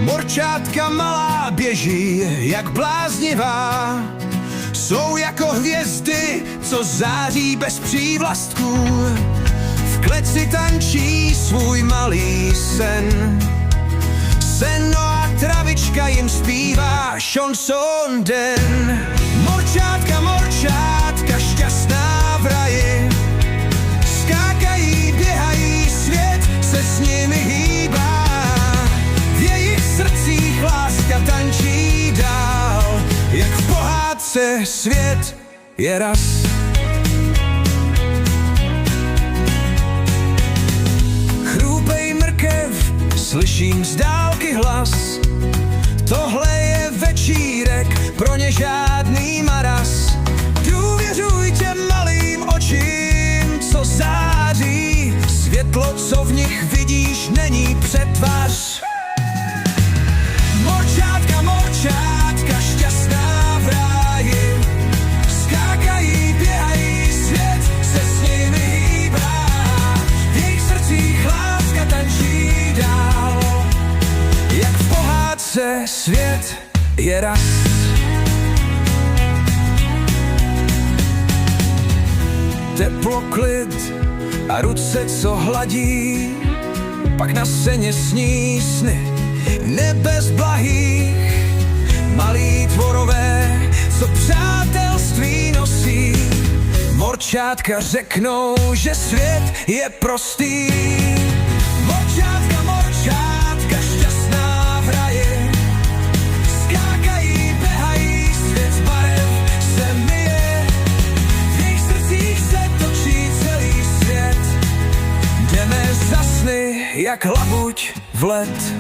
Morčátka malá běží jak bláznivá, jsou jako hvězdy, co září bez přívlastků. V kleci tančí svůj malý sen. Seno a travička jim zpívá šanson den. Morčátka, morčátka, šťastná v raji, skákají, běhají, svět se s nimi hýbá. V jejich srdcích láska tančí dál, jak v pohádce svět je raz. Chrůpej mrkev, slyším z dálky hlas. Tohle je večírek, pro ně žádný maras. Důvěřujte malým očím, co září. Světlo, co v nich vidíš, není přetvař. Morčátka, morčátka, šťastná v ráji, skákají, běhají, svět se s nimi hýbá. V jejich srdcích láska tančí dál, jak v pohádce svět je raz. Teplo, klid a ruce, co hladí, pak na scéně sní sny nebes blahých. Malí tvorové, co přátelství nosí, morčátka řeknou, že svět je prostý. Morčátka, morčátka, šťastná v raji, skákají, běhají, svět z barev se myje. V jejich srdcích se točí celý svět, jdeme za sny jak labuť v let.